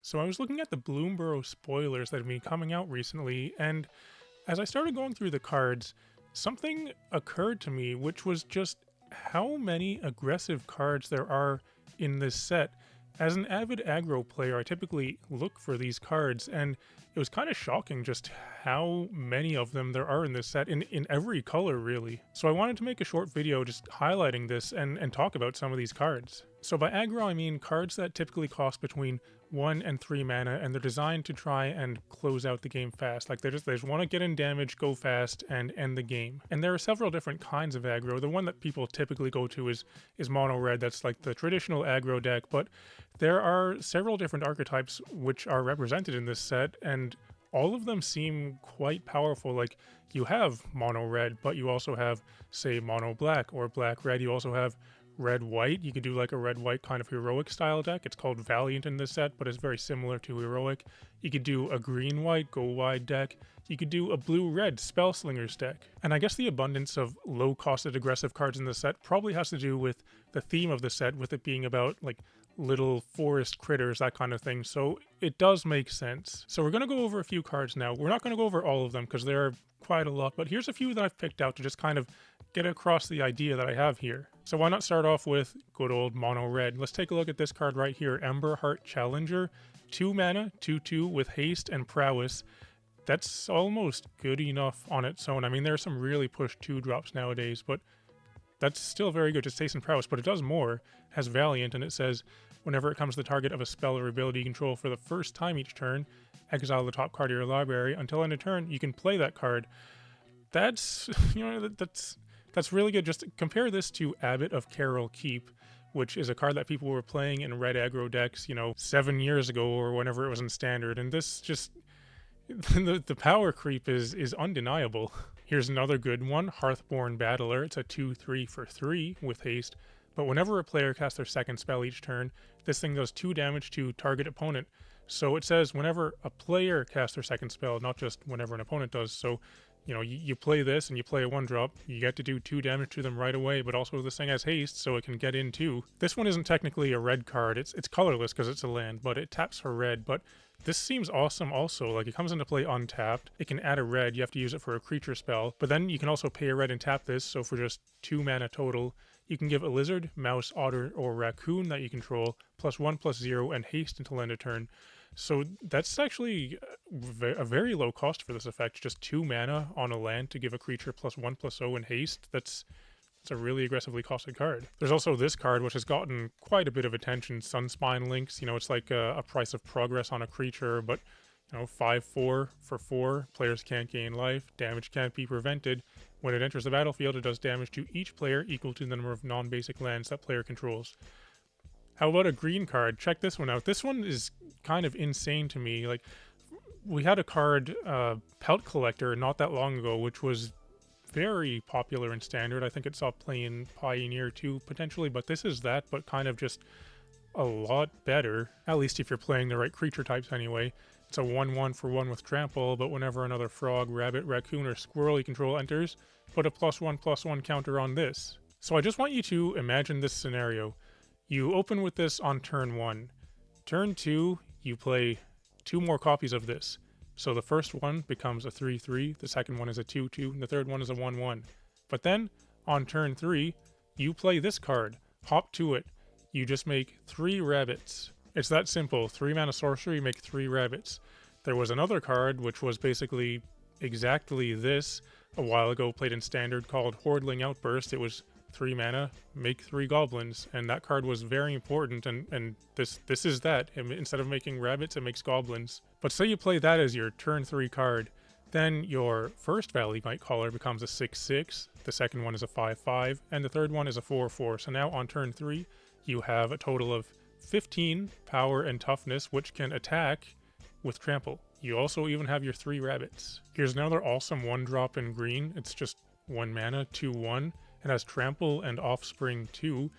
So I was looking at the Bloomburrow spoilers that have been coming out recently, and as I started going through the cards, something occurred to me, which was just how many aggressive cards there are in this set. As an avid aggro player, I typically look for these cards, and it was kind of shocking just how many of them there are in this set, in every color, really. So I wanted to make a short video just highlighting this and talk about some of these cards. So by aggro, I mean cards that typically cost between 1 and 3 mana, and they're designed to try and close out the game fast. Like they just want to get in damage, go fast, and end the game. And there are several different kinds of aggro. The one that people typically go to is mono red. That's like the traditional aggro deck, but there are several different archetypes which are represented in this set, and all of them seem quite powerful. Like, you have mono red, but you also have, say, mono black or black red. You also have red white. You could do like a red white kind of heroic style deck. It's called Valiant in this set, but it's very similar to heroic. You could do a green white go wide deck. You could do a blue red spell slingers deck. And I guess the abundance of low costed aggressive cards in this set probably has to do with the theme of the set, with it being about like little forest critters, that kind of thing. So it does make sense. So we're going to go over a few cards now. We're not going to go over all of them because there are quite a lot, but here's a few that I've picked out to just kind of get across the idea that I have here. So why not start off with good old mono red? Let's take a look at this card right here, Emberheart Challenger. 2 mana, 2/2 with haste and prowess. That's almost good enough on its own. I mean, there are some really push 2-drops nowadays, but that's still very good, just haste and prowess, but it does more. It has Valiant, and it says, whenever it comes to the target of a spell or ability you control for the first time each turn, exile the top card of your library. Until end of turn, you can play that card. That's, that's really good. Just compare this to Abbot of Carroll Keep, which is a card that people were playing in red aggro decks, 7 years ago or whenever it was in standard, and this just, the power creep is undeniable. Here's another good one, Hearthborn Battler. It's a 2/3 for 3 with haste, but whenever a player casts their second spell each turn, this thing does 2 damage to target opponent. So it says whenever a player casts their second spell, not just whenever an opponent does. So, you play this and you play a 1-drop, you get to do 2 damage to them right away, but also this thing has haste, so it can get in too. This one isn't technically a red card, it's colorless because it's a land, but it taps for red, but this seems awesome also. Like, it comes into play untapped, it can add a red, you have to use it for a creature spell, but then you can also pay a red and tap this, so for just 2 mana total, you can give a lizard, mouse, otter, or raccoon that you control +1/+0 and haste until end of turn. So that's actually a very low cost for this effect, just 2 mana on a land to give a creature +1/+0 and haste. That's a really aggressively costed card. There's also this card, which has gotten quite a bit of attention, Sunspine Links. It's like a price of progress on a creature, but 5/4 for 4, players can't gain life, damage can't be prevented. When it enters the battlefield, it does damage to each player equal to the number of non-basic lands that player controls. How about a green card? Check this one out. This one is kind of insane to me. Like, we had a card, Pelt Collector, not that long ago, which was very popular in Standard. I think it saw play in Pioneer too, potentially, but this is that, but kind of just a lot better, at least if you're playing the right creature types anyway. It's a 1/1 for 1 with Trample, but whenever another frog, rabbit, raccoon, or squirrel you control enters, put a +1/+1 counter on this. So I just want you to imagine this scenario. You open with this on turn 1. Turn 2, you play 2 more copies of this. So the first one becomes a 3/3, the second one is a 2/2, and the third one is a 1/1. But then, on turn 3, you play this card, hop to it. You just make 3 rabbits. It's that simple. 3 mana sorcery, you make 3 rabbits. There was another card which was basically exactly this a while ago, played in Standard, called Hordling Outburst. It was 3 mana, make 3 goblins, and that card was very important, and this is that. Instead of making rabbits, it makes goblins. But say you play that as your turn 3 card, then your first Valley Nightcaller becomes a 6/6, the second one is a 5/5, and the third one is a 4/4. So now on turn 3, you have a total of 15 power and toughness, which can attack with Trample. You also even have your 3 rabbits. Here's another awesome 1-drop in green. It's just 1 mana, 2/1. It has Trample and Offspring too.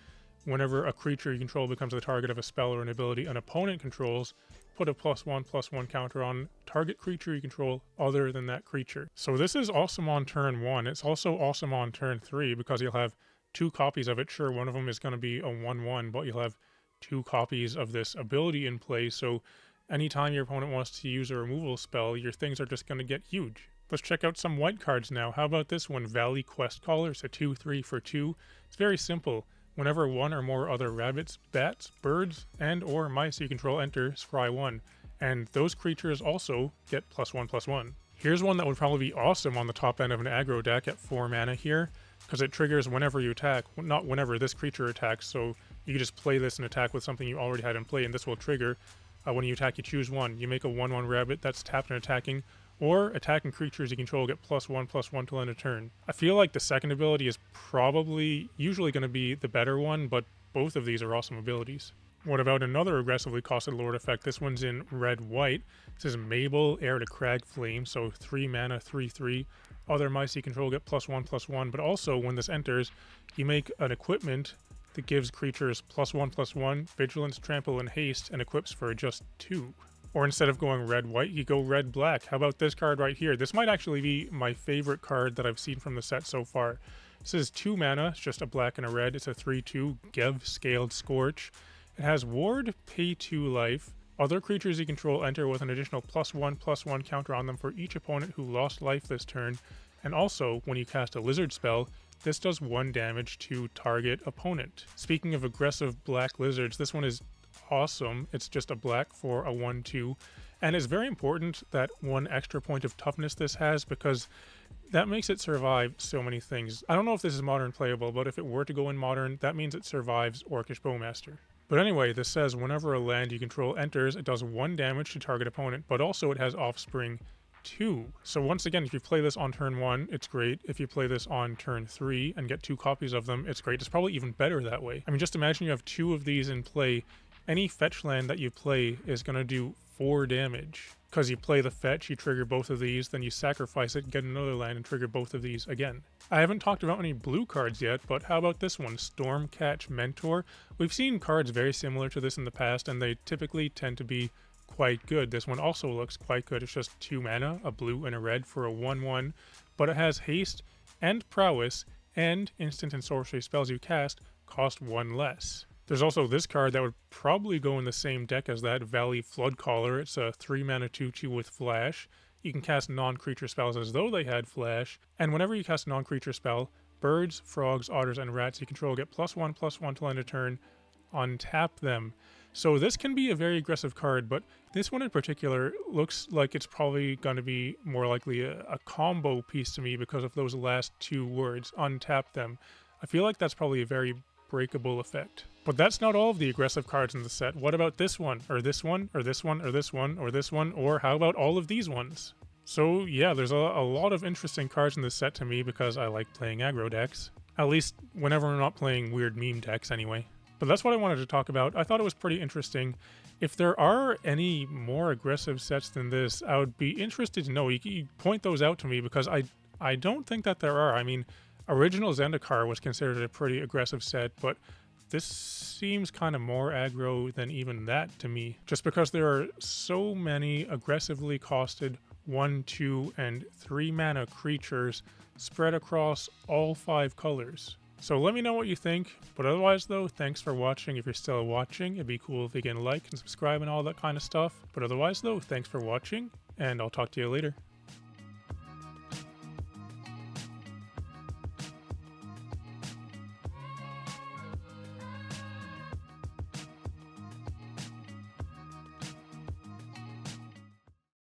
Whenever a creature you control becomes the target of a spell or an ability an opponent controls, put a +1/+1 counter on target creature you control other than that creature. So this is awesome on turn 1. It's also awesome on turn 3 because you'll have 2 copies of it. Sure, one of them is going to be a 1/1, but you'll have 2 copies of this ability in play. So anytime your opponent wants to use a removal spell, your things are just going to get huge. Let's check out some white cards now. How about this one, Valley Quest Caller? It's a 2/3 for 2. It's very simple. Whenever one or more other rabbits, bats, birds, and or mice you control enter, scry 1. And those creatures also get +1/+1. Here's one that would probably be awesome on the top end of an aggro deck at 4 mana here, because it triggers whenever you attack, not whenever this creature attacks, so you can just play this and attack with something you already had in play, and this will trigger. When you attack, you choose one. You make a 1/1 rabbit that's tapped and attacking, or attacking creatures you control get +1/+1 till end of turn. I feel like the second ability is probably usually going to be the better one, but both of these are awesome abilities. What about another aggressively costed Lord effect? This one's in red-white. This is Mabel, Heir to Cragflame, so 3 mana, 3/3. Other mice you control get +1/+1, but also when this enters, you make an equipment that gives creatures +1/+1, Vigilance, Trample, and Haste, and equips for just 2. Or instead of going red-white, you go red-black. How about this card right here? This might actually be my favorite card that I've seen from the set so far. This is 2 mana, it's just a black and a red. It's a 3/2, Gev, Scaled Scorch. It has Ward, pay 2 life. Other creatures you control enter with an additional +1/+1 counter on them for each opponent who lost life this turn. And also, when you cast a lizard spell, this does 1 damage to target opponent. Speaking of aggressive black lizards, this one is awesome. It's just a black for a 1/2. And it's very important that 1 extra point of toughness this has, because that makes it survive so many things. I don't know if this is modern playable, but if it were to go in modern, that means it survives Orcish Bowmaster. But anyway, this says whenever a land you control enters, it does 1 damage to target opponent, but also it has Offspring 2. So once again, if you play this on turn 1, it's great. If you play this on turn 3 and get 2 copies of them, it's great. It's probably even better that way. I mean, just imagine you have 2 of these in play. Any fetch land that you play is going to do 4 damage. Because you play the fetch, you trigger both of these, then you sacrifice it, get another land, and trigger both of these again. I haven't talked about any blue cards yet, but how about this one, Stormcatch Mentor? We've seen cards very similar to this in the past, and they typically tend to be quite good. This one also looks quite good. It's just 2 mana, a blue and a red for a 1/1, but it has haste and prowess, and instant and sorcery spells you cast cost 1 less. There's also this card that would probably go in the same deck as that, Valley Floodcaller. It's a 3 mana 2/2 with flash. You can cast non-creature spells as though they had flash, and whenever you cast a non-creature spell, birds, frogs, otters, and rats you control get +1/+1 till end of turn. Untap them. So this can be a very aggressive card, but this one in particular looks like it's probably going to be more likely a combo piece to me because of those last 2 words, untap them. I feel like that's probably a very breakable effect. But that's not all of the aggressive cards in the set. What about this one, or this one, or this one, or this one, or this one, or how about all of these ones? So yeah, there's a lot of interesting cards in this set to me because I like playing aggro decks. At least whenever I'm not playing weird meme decks anyway. But that's what I wanted to talk about. I thought it was pretty interesting. If there are any more aggressive sets than this, I would be interested to know. You can point those out to me because I don't think that there are. I mean, original Zendikar was considered a pretty aggressive set, but this seems kind of more aggro than even that to me, just because there are so many aggressively costed 1, 2, and 3 mana creatures spread across all 5 colors. So let me know what you think, but otherwise though, thanks for watching. If you're still watching, it'd be cool if you can like and subscribe and all that kind of stuff. But otherwise though, thanks for watching, and I'll talk to you later.